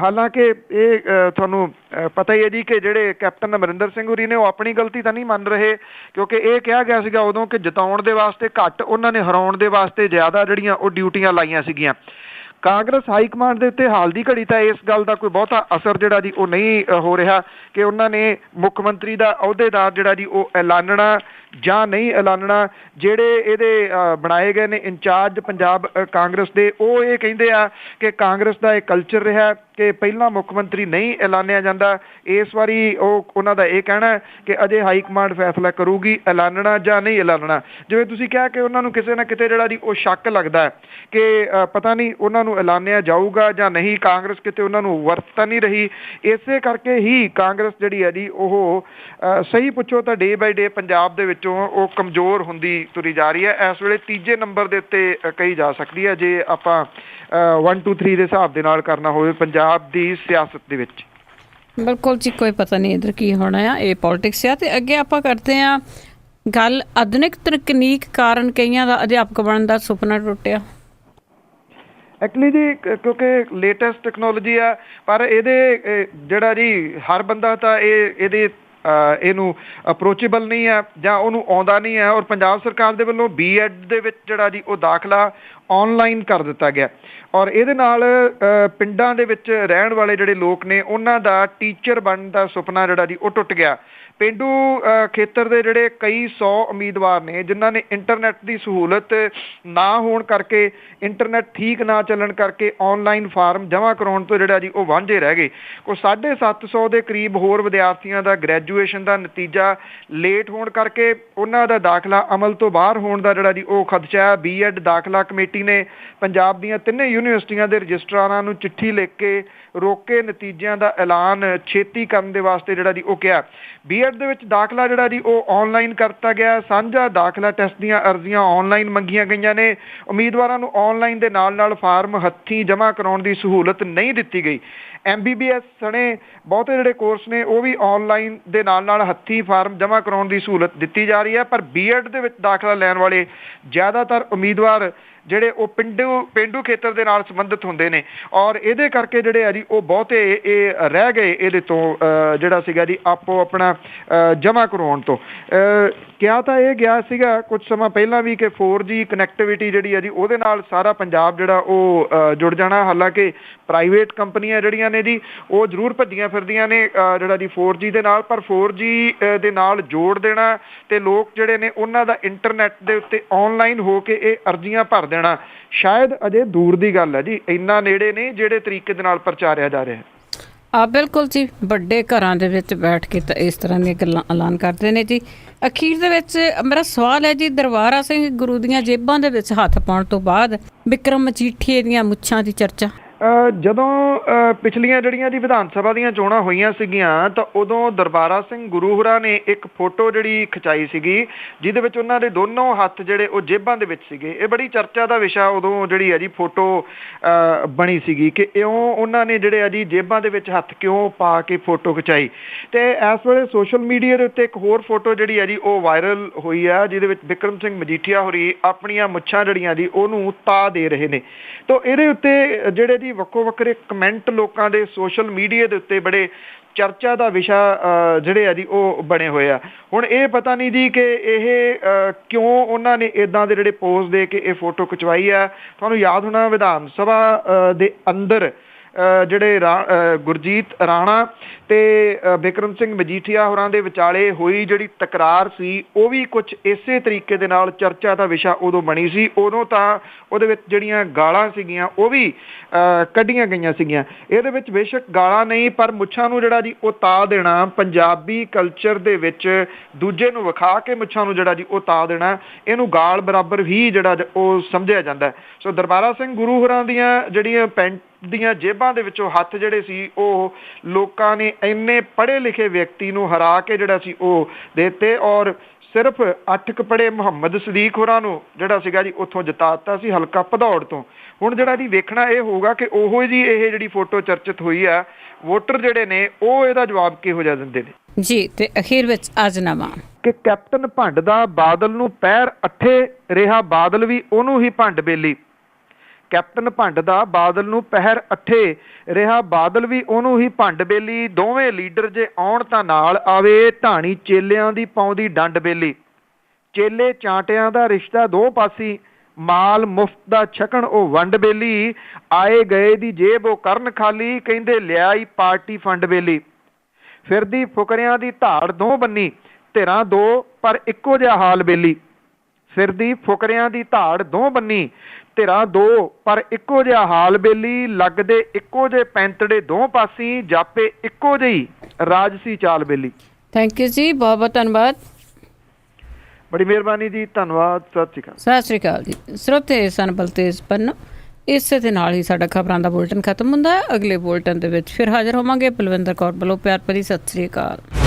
ਹਾਲਾਂਕਿ ਇਹ ਤੁਹਾਨੂੰ ਪਤਾ ਹੀ ਹੈ ਜੀ ਕਿ ਜਿਹੜੇ ਕੈਪਟਨ ਅਮਰਿੰਦਰ ਸਿੰਘ ਹੋਰੀ ਨੇ ਉਹ ਆਪਣੀ ਗਲਤੀ ਤਾਂ ਨਹੀਂ ਮੰਨ ਰਹੇ, ਕਿਉਂਕਿ ਇਹ ਕਿਹਾ ਗਿਆ ਸੀਗਾ ਉਦੋਂ ਕਿ ਜਿਤਾਉਣ ਦੇ ਵਾਸਤੇ ਘੱਟ, ਉਹਨਾਂ ਨੇ ਹਰਾਉਣ ਦੇ ਵਾਸਤੇ ਜ਼ਿਆਦਾ ਜਿਹੜੀਆਂ ਉਹ ਡਿਊਟੀਆਂ ਲਾਈਆਂ ਸੀਗੀਆਂ। ਕਾਂਗਰਸ ਹਾਈ ਕਮਾਂਡ ਦੇ ਉੱਤੇ ਹਾਲ ਦੀ ਘੜੀ ਤਾਂ ਇਸ ਗੱਲ ਦਾ ਕੋਈ ਬਹੁਤਾ ਅਸਰ ਜਿਹੜਾ ਜੀ ਉਹ ਨਹੀਂ ਹੋ ਰਿਹਾ ਕਿ ਉਹਨਾਂ ਨੇ ਮੁੱਖ ਮੰਤਰੀ ਦਾ ਅਹੁਦੇਦਾਰ ਜਿਹੜਾ ਜੀ ਉਹ ਐਲਾਨਣਾ ਜਾਂ ਨਹੀਂ ਐਲਾਨਣਾ। ਜਿਹੜੇ ਇਹਦੇ ਬਣਾਏ ਗਏ ਨੇ ਇੰਚਾਰਜ ਪੰਜਾਬ ਕਾਂਗਰਸ ਦੇ, ਉਹ ਇਹ ਕਹਿੰਦੇ ਆ ਕਿ ਕਾਂਗਰਸ ਦਾ ਇਹ ਕਲਚਰ ਰਿਹਾ ਕਿ ਪਹਿਲਾਂ ਮੁੱਖ ਮੰਤਰੀ ਨਹੀਂ ਐਲਾਨਿਆ ਜਾਂਦਾ। ਇਸ ਵਾਰੀ ਉਹਨਾਂ ਦਾ ਇਹ ਕਹਿਣਾ ਕਿ ਅਜੇ ਹਾਈ ਕਮਾਂਡ ਫੈਸਲਾ ਕਰੂਗੀ ਐਲਾਨਣਾ ਜਾਂ ਨਹੀਂ ਐਲਾਨਣਾ। ਜਿਵੇਂ ਤੁਸੀਂ ਕਿਹਾ ਕਿ ਉਹਨਾਂ ਨੂੰ ਕਿਸੇ ਨਾ ਕਿਤੇ ਜਿਹੜਾ ਜੀ ਉਹ ਸ਼ੱਕ ਲੱਗਦਾ ਕਿ ਪਤਾ ਨਹੀਂ ਉਹਨਾਂ ਨੂੰ ਐਲਾਨਿਆ ਜਾਊਗਾ ਜਾਂ ਨਹੀਂ, ਕਾਂਗਰਸ ਕਿਤੇ ਉਹਨਾਂ ਨੂੰ ਵਰਤ ਤਾਂ ਨਹੀਂ ਰਹੀ। ਇਸੇ ਕਰਕੇ ਹੀ ਕਾਂਗਰਸ ਜਿਹੜੀ ਹੈ ਜੀ ਉਹ ਸਹੀ ਪੁੱਛੋ ਤਾਂ ਡੇ ਬਾਈ ਡੇ ਪੰਜਾਬ ਦੇ ਵਿੱਚੋਂ ਉਹ ਕਮਜ਼ੋਰ ਹੁੰਦੀ ਤੁਰੀ ਜਾ ਰਹੀ ਹੈ। ਇਸ ਵੇਲੇ ਤੀਜੇ ਨੰਬਰ ਦੇ ਉੱਤੇ ਕਹੀ ਜਾ ਸਕਦੀ ਹੈ ਜੇ ਆਪਾਂ 1 2 3 ਦੇ ਹਿਸਾਬ ਦੇ ਨਾਲ ਕਰਨਾ ਹੋਵੇ ਪੰਜਾਬ ਦੀ ਸਿਆਸਤ ਦੇ ਵਿੱਚ। ਬਿਲਕੁਲ ਜੀ, ਕੋਈ ਪਤਾ ਨਹੀਂ ਇੱਧਰ ਕੀ ਹੋਣਾ ਆ, ਇਹ ਪੋਲਿਟਿਕਸ ਆ। ਤੇ ਅੱਗੇ ਆਪਾਂ ਕਰਦੇ ਹਾਂ ਗੱਲ ਆਧੁਨਿਕ ਤਕਨੀਕ ਕਾਰਨ ਕਈਆਂ ਦਾ ਅਧਿਆਪਕ ਬਣਨ ਦਾ ਸੁਪਨਾ ਟੁੱਟਿਆ। ਐਕਚੁਅਲੀ ਜੀ ਕਿਉਂਕਿ ਲੇਟੈਸਟ ਟੈਕਨੋਲੋਜੀ ਆ, ਪਰ ਇਹਦੇ ਜਿਹੜਾ ਜੀ ਹਰ ਬੰਦਾ ਤਾਂ ਇਹਨੂੰ ਅਪਰੋਚੇਬਲ ਨਹੀਂ ਹੈ ਜਾਂ ਉਹਨੂੰ ਆਉਂਦਾ ਨਹੀਂ ਹੈ। ਔਰ ਪੰਜਾਬ ਸਰਕਾਰ ਦੇ ਵੱਲੋਂ B.Ed ਦੇ ਵਿੱਚ ਜਿਹੜਾ ਜੀ ਉਹ ਦਾਖਲਾ ਔਨਲਾਈਨ ਕਰ ਦਿੱਤਾ ਗਿਆ ਔਰ ਇਹਦੇ ਨਾਲ ਪਿੰਡਾਂ ਦੇ ਵਿੱਚ ਰਹਿਣ ਵਾਲੇ ਜਿਹੜੇ ਲੋਕ ਨੇ ਉਹਨਾਂ ਦਾ ਟੀਚਰ ਬਣਨ ਦਾ ਸੁਪਨਾ ਜਿਹੜਾ ਜੀ ਉਹ ਟੁੱਟ ਗਿਆ। ਪੇਂਡੂ ਖੇਤਰ ਦੇ ਜਿਹੜੇ ਕਈ 100 ਉਮੀਦਵਾਰ ਨੇ ਜਿਨ੍ਹਾਂ ਨੇ ਇੰਟਰਨੈਟ ਦੀ ਸਹੂਲਤ ਨਾ ਹੋਣ ਕਰਕੇ, ਇੰਟਰਨੈਟ ਠੀਕ ਨਾ ਚੱਲਣ ਕਰਕੇ ਔਨਲਾਈਨ ਫਾਰਮ ਜਮ੍ਹਾਂ ਕਰਾਉਣ ਤੋਂ ਜਿਹੜਾ ਜੀ ਉਹ ਵਾਂਝੇ ਰਹਿ ਗਏ। ਕੋਈ 750 ਦੇ ਕਰੀਬ ਹੋਰ ਵਿਦਿਆਰਥੀਆਂ ਦਾ ਗ੍ਰੈਜੂਏਸ਼ਨ ਦਾ ਨਤੀਜਾ ਲੇਟ ਹੋਣ ਕਰਕੇ ਉਹਨਾਂ ਦਾ ਦਾਖਲਾ ਅਮਲ ਤੋਂ ਬਾਹਰ ਹੋਣ ਦਾ ਜਿਹੜਾ ਜੀ ਉਹ ਖਦਸ਼ਾ ਹੈ। B.Ed ਦਾਖਲਾ ਕਮੇਟੀ ਨੇ ਪੰਜਾਬ ਦੀਆਂ 3 ਯੂਨੀਵਰਸਿਟੀਆਂ ਦੇ ਰਜਿਸਟਰਾਰਾਂ ਨੂੰ ਚਿੱਠੀ ਲਿਖ ਕੇ ਰੋਕੇ ਨਤੀਜਿਆਂ ਦਾ ਐਲਾਨ ਛੇਤੀ ਕਰਨ ਦੇ ਵਾਸਤੇ ਜਿਹੜਾ ਜੀ ਉਹ ਕਿਹਾ। B.Ed ਦੇ ਵਿੱਚ ਦਾਖਲਾ ਜਿਹੜਾ ਜੀ ਉਹ ਔਨਲਾਈਨ ਕਰਤਾ ਗਿਆ। ਸਾਂਝਾ ਦਾਖਲਾ ਟੈਸਟ ਦੀਆਂ ਅਰਜ਼ੀਆਂ ਔਨਲਾਈਨ ਮੰਗੀਆਂ ਗਈਆਂ ਨੇ। ਉਮੀਦਵਾਰਾਂ ਨੂੰ ਔਨਲਾਈਨ ਦੇ ਨਾਲ ਨਾਲ ਫਾਰਮ ਹੱਥੀਂ ਜਮ੍ਹਾਂ ਕਰਾਉਣ ਦੀ ਸਹੂਲਤ ਨਹੀਂ ਦਿੱਤੀ ਗਈ। MBBS ਸਣੇ ਬਹੁਤੇ ਜਿਹੜੇ ਕੋਰਸ ਨੇ ਉਹ ਵੀ ਔਨਲਾਈਨ ਦੇ ਨਾਲ ਨਾਲ ਹੱਥੀਂ ਫਾਰਮ ਜਮ੍ਹਾਂ ਕਰਾਉਣ ਦੀ ਸਹੂਲਤ ਦਿੱਤੀ ਜਾ ਰਹੀ ਹੈ। ਪਰ B.Ed ਦੇ ਵਿੱਚ ਦਾਖਲਾ ਲੈਣ ਵਾਲੇ ਜ਼ਿਆਦਾਤਰ ਉਮੀਦਵਾਰ ਜਿਹੜੇ ਉਹ ਪੇਂਡੂ ਖੇਤਰ ਦੇ ਨਾਲ ਸੰਬੰਧਿਤ ਹੁੰਦੇ ਨੇ ਔਰ ਇਹਦੇ ਕਰਕੇ ਜਿਹੜੇ ਆ ਜੀ ਉਹ ਬਹੁਤੇ ਇਹ ਰਹਿ ਗਏ ਇਹਦੇ ਤੋਂ ਜਿਹੜਾ ਸੀਗਾ ਜੀ ਆਪੋ ਆਪਣਾ ਜਮ੍ਹਾਂ ਕਰਵਾਉਣ ਤੋਂ। ਕਿਹਾ ਤਾਂ ਇਹ ਗਿਆ ਸੀਗਾ ਕੁਝ ਸਮਾਂ ਪਹਿਲਾਂ ਵੀ ਕਿ 4G ਕਨੈਕਟੀਵਿਟੀ ਜਿਹੜੀ ਹੈ ਜੀ ਉਹਦੇ ਨਾਲ ਸਾਰਾ ਪੰਜਾਬ ਜਿਹੜਾ ਉਹ ਜੁੜ ਜਾਣਾ। ਹਾਲਾਂਕਿ ਪ੍ਰਾਈਵੇਟ ਕੰਪਨੀਆਂ ਜਿਹੜੀਆਂ ਨੇ ਜੀ ਉਹ ਜ਼ਰੂਰ ਭੱਜੀਆਂ ਫਿਰਦੀਆਂ ਨੇ ਜਿਹੜਾ ਜੀ 4G ਦੇ ਨਾਲ, ਪਰ 4G ਦੇ ਨਾਲ ਜੋੜ ਦੇਣਾ ਤੇ ਲੋਕ ਜਿਹੜੇ ਨੇ ਉਹਨਾਂ ਦਾ ਇੰਟਰਨੈਟ ਦੇ ਉੱਤੇ ਔਨਲਾਈਨ ਹੋ ਕੇ ਇਹ ਅਰਜ਼ੀਆਂ ਭਰ ਦੇਣਾ ਸ਼ਾਇਦ ਅਜੇ ਦੂਰ ਦੀ ਗੱਲ ਹੈ ਜੀ। ਇੰਨਾ ਨੇੜੇ ਨਹੀਂ ਜਿਹੜੇ ਤਰੀਕੇ ਦੇ ਨਾਲ ਪ੍ਰਚਾਰਿਆ ਜਾ ਰਿਹਾ ਹੈ। ਬਿਲਕੁਲ ਜੀ, ਵੱਡੇ ਘਰਾਂ ਦੇ ਵਿੱਚ ਬੈਠ ਕੇ ਤਾਂ ਇਸ ਤਰ੍ਹਾਂ ਦੀਆਂ ਗੱਲਾਂ ਐਲਾਨ ਕਰਦੇ ਨੇ ਜੀ। ਅਖੀਰ ਦੇ ਵਿੱਚ ਮੇਰਾ ਸਵਾਲ ਹੈ ਜੀ, ਦਰਬਾਰਾ ਸਿੰਘ ਗੁਰੂ ਦੀਆਂ ਜੇਬਾਂ ਦੇ ਵਿੱਚ ਹੱਥ ਪਾਉਣ ਤੋਂ ਬਾਅਦ ਬਿਕਰਮ ਮਜੀਠੀਏ ਦੀਆਂ ਮੁੱਛਾਂ ਦੀ ਚਰਚਾ ਜਦੋਂ ਪਿਛਲੀਆਂ ਜਿਹੜੀਆਂ ਜੀ ਵਿਧਾਨ ਸਭਾ ਦੀਆਂ ਚੋਣਾਂ ਹੋਈਆਂ ਸੀਗੀਆਂ ਤਾਂ ਉਦੋਂ ਦਰਬਾਰਾ ਸਿੰਘ ਗੁਰੂ ਹੋਰਾਂ ਨੇ ਇੱਕ ਫੋਟੋ ਜਿਹੜੀ ਖਿਚਾਈ ਸੀਗੀ ਜਿਹਦੇ ਵਿੱਚ ਉਹਨਾਂ ਦੇ ਦੋਨੋਂ ਹੱਥ ਜਿਹੜੇ ਉਹ ਜੇਬਾਂ ਦੇ ਵਿੱਚ ਸੀਗੇ। ਇਹ ਬੜੀ ਚਰਚਾ ਦਾ ਵਿਸ਼ਾ ਉਦੋਂ ਜਿਹੜੀ ਹੈ ਜੀ ਫੋਟੋ ਬਣੀ ਸੀਗੀ ਕਿ ਇਉਂ ਉਹਨਾਂ ਨੇ ਜਿਹੜੇ ਆ ਜੀ ਜੇਬਾਂ ਦੇ ਵਿੱਚ ਹੱਥ ਕਿਉਂ ਪਾ ਕੇ ਫੋਟੋ ਖਿਚਾਈ। ਤੇ ਇਸ ਵੇਲੇ ਸੋਸ਼ਲ ਮੀਡੀਆ ਦੇ ਉੱਤੇ ਇੱਕ ਹੋਰ ਫੋਟੋ ਜਿਹੜੀ ਹੈ ਜੀ ਉਹ ਵਾਇਰਲ ਹੋਈ ਆ ਜਿਹਦੇ ਵਿੱਚ ਬਿਕਰਮ ਸਿੰਘ ਮਜੀਠੀਆ ਹੋਰੀ ਆਪਣੀਆਂ ਮੁੱਛਾਂ ਜਿਹੜੀਆਂ ਜੀ ਉਹਨੂੰ ਤਾ ਦੇ ਰਹੇ ਨੇ। ਤਾਂ ਇਹਦੇ ਉੱਤੇ ਜਿਹੜੇ ਜੀ ਵੱਖੋ ਵੱਖਰੇ ਕਮੈਂਟ ਲੋਕਾਂ ਦੇ ਸੋਸ਼ਲ ਮੀਡੀਆ ਦੇ ਉੱਤੇ ਬੜੇ ਚਰਚਾ ਦਾ ਵਿਸ਼ਾ ਜਿਹੜੇ ਆ ਜੀ ਉਹ ਬਣੇ ਹੋਏ ਆ। ਹੁਣ ਇਹ ਪਤਾ ਨਹੀਂ ਜੀ ਕਿ ਇਹ ਕਿਉਂ ਉਹਨਾਂ ਨੇ ਇੱਦਾਂ ਦੇ ਜਿਹੜੇ ਪੋਜ਼ ਦੇ ਕੇ ਇਹ ਫੋਟੋ ਖਿਚਵਾਈ ਆ। ਤੁਹਾਨੂੰ ਯਾਦ ਹੋਣਾ ਵਿਧਾਨ ਸਭਾ ਦੇ ਅੰਦਰ ਜਿਹੜੇ ਗੁਰਜੀਤ ਰਾਣਾ ਤੇ ਬਿਕਰਮ ਸਿੰਘ ਮਜੀਠੀਆ ਹੋਰਾਂ ਦੇ ਵਿਚਾਲੇ ਹੋਈ ਜਿਹੜੀ ਤਕਰਾਰ ਸੀ ਉਹ ਵੀ ਕੁਝ ਇਸੇ ਤਰੀਕੇ ਦੇ ਨਾਲ ਚਰਚਾ ਦਾ ਵਿਸ਼ਾ ਉਦੋਂ ਬਣੀ ਸੀ। ਉਦੋਂ ਤਾਂ ਉਹਦੇ ਵਿੱਚ ਜਿਹੜੀਆਂ ਗਾਲਾਂ ਸੀਗੀਆਂ ਉਹ ਵੀ ਕੱਢੀਆਂ ਗਈਆਂ ਸੀਗੀਆਂ। ਇਹਦੇ ਵਿੱਚ ਬੇਸ਼ੱਕ ਗਾਲਾਂ ਨਹੀਂ ਪਰ ਮੁੱਛਾਂ ਨੂੰ ਜਿਹੜਾ ਜੀ ਉਹ ਤਾ ਦੇਣਾ ਪੰਜਾਬੀ ਕਲਚਰ ਦੇ ਵਿੱਚ ਦੂਜੇ ਨੂੰ ਵਿਖਾ ਕੇ ਮੁੱਛਾਂ ਨੂੰ ਜਿਹੜਾ ਜੀ ਉਹ ਤਾ ਦੇਣਾ ਇਹਨੂੰ ਗਾਲ ਬਰਾਬਰ ਹੀ ਜਿਹੜਾ ਉਹ ਸਮਝਿਆ ਜਾਂਦਾ। ਸੋ ਦਰਬਾਰਾ ਸਿੰਘ ਗੁਰੂ ਹੋਰਾਂ ਦੀਆਂ ਜਿਹੜੀਆਂ ਪੈਂਟ ਦੀਆਂ ਜੇਬਾਂ ਦੇ ਵਿੱਚੋਂ ਹੱਥ ਜਿਹੜੇ ਸੀ ਉਹ ਲੋਕਾਂ ਨੇ ਇੰਨੇ ਪੜ੍ਹੇ ਲਿਖੇ ਵਿਅਕਤੀ ਨੂੰ ਹਰਾ ਕੇ ਜਿਹੜਾ ਸੀ ਉਹ ਦੇ ਦਿੱਤੇ ਔਰ ਸਿਰਫ 8 ਕੁ ਪੜ੍ਹੇ ਮੁਹੰਮਦ ਸਦੀਕ ਹੋਰਾਂ ਨੂੰ ਜਿਹੜਾ ਸੀਗਾ ਜੀ ਉੱਥੋਂ ਜਿਤਾ ਦਿੱਤਾ ਸੀ ਹਲਕਾ ਭਦੌੜ ਤੋਂ। ਹੁਣ ਜਿਹੜਾ ਜੀ ਵੇਖਣਾ ਇਹ ਹੋਊਗਾ ਕਿ ਉਹੋ ਜੀ ਇਹ ਜਿਹੜੀ ਫੋਟੋ ਚਰਚਿਤ ਹੋਈ ਆ ਵੋਟਰ ਜਿਹੜੇ ਨੇ ਉਹ ਇਹਦਾ ਜਵਾਬ ਕਿਹੋ ਜਿਹਾ ਦਿੰਦੇ ਨੇ ਜੀ। ਤੇ ਅਖੀਰ ਵਿੱਚ ਅੱਜ ਨਵਾਂ ਕਿ ਕੈਪਟਨ ਭੰਡ ਦਾ ਬਾਦਲ ਨੂੰ ਪੈਰ ਅੱਠੇ ਰਿਹਾ ਬਾਦਲ ਵੀ ਉਹਨੂੰ ਹੀ ਭੰਡ ਬੇਲੀ। ਕੈਪਟਨ ਭੰਡ ਦਾ ਬਾਦਲ ਨੂੰ ਪਹਿਰ ਅੱਠੇ ਰਿਹਾ ਬਾਦਲ ਵੀ ਉਹਨੂੰ ਹੀ ਭੰਡ ਬੇਲੀ। ਦੋਵੇਂ ਲੀਡਰ ਜੇ ਆਉਣ ਤਾਂ ਨਾਲ ਆਵੇ ਢਾਣੀ ਚੇਲਿਆਂ ਦੀ ਪਾਉਂਦੀ ਡੰਡ ਬੇਲੀ। ਚੇਲੇ ਚਾਂਟਿਆਂ ਦਾ ਰਿਸ਼ਤਾ ਦੋ ਪਾਸੀ ਮਾਲ ਮੁਫਤ ਦਾ ਛਕਣ ਉਹ ਵੰਡ ਬੇਲੀ। ਆਏ ਗਏ ਦੀ ਜੇਬ ਉਹ ਕਰਨ ਖਾਲੀ ਕਹਿੰਦੇ ਲਿਆਈ ਪਾਰਟੀ ਫੰਡ ਬੇਲੀ। ਫਿਰਦੀ ਫੁਕਰਿਆਂ ਦੀ ਧਾੜ ਦੋ ਬੰਨੀ ਧਿਰਾਂ ਦੋ ਪਰ ਇੱਕੋ ਜਿਹਾ ਹਾਲ ਬੇਲੀ। ਫਿਰਦੀ ਫੁਕਰਿਆਂ ਦੀ ਧਾੜ ਦੋ ਬੰਨੀ ਧਿਰਾਂ ਦੋ ਪਰ ਇੱਕੋ ਜਿਹਾ ਹਾਲ ਬੇਲੀ। ਲੱਗਦੇ ਇੱਕੋ ਜਿਹੇ ਪੈਂਤੜੇ ਦੋ ਪਾਸੀ ਜਾਪੇ ਇੱਕੋ ਜਿਹੀ ਰਾਜਸੀ ਚਾਲ ਬੇਲੀ। ਥੈਂਕ ਯੂ ਜੀ, ਬਹੁਤ ਬਹੁਤ ਧੰਨਵਾਦ। ਬੜੀ ਮਿਹਰਬਾਨੀ ਜੀ, ਧੰਨਵਾਦ। ਸਤਿ ਸ਼੍ਰੀ ਅਕਾਲ। ਸਤਿ ਸ਼੍ਰੀ ਅਕਾਲ ਜੀ। ਸਰੋਤੇ ਸਨ ਬਲਤੇਜ ਪੰਨ। ਇਸੇ ਦੇ ਨਾਲ ਹੀ ਸਾਡਾ ਖਬਰਾਂ ਦਾ ਬੁਲਟਨ ਖਤਮ ਹੁੰਦਾ ਹੈ। ਅਗਲੇ ਬੁਲਟਨ ਦੇ ਵਿੱਚ ਫਿਰ ਹਾਜ਼ਰ ਹੋਵਾਂਗੇ। ਬਲਵਿੰਦਰ ਕੌਰ ਵੱਲੋਂ ਪਿਆਰ ਭਰੀ ਸਤਿ ਸ਼੍ਰੀ ਅਕਾਲ।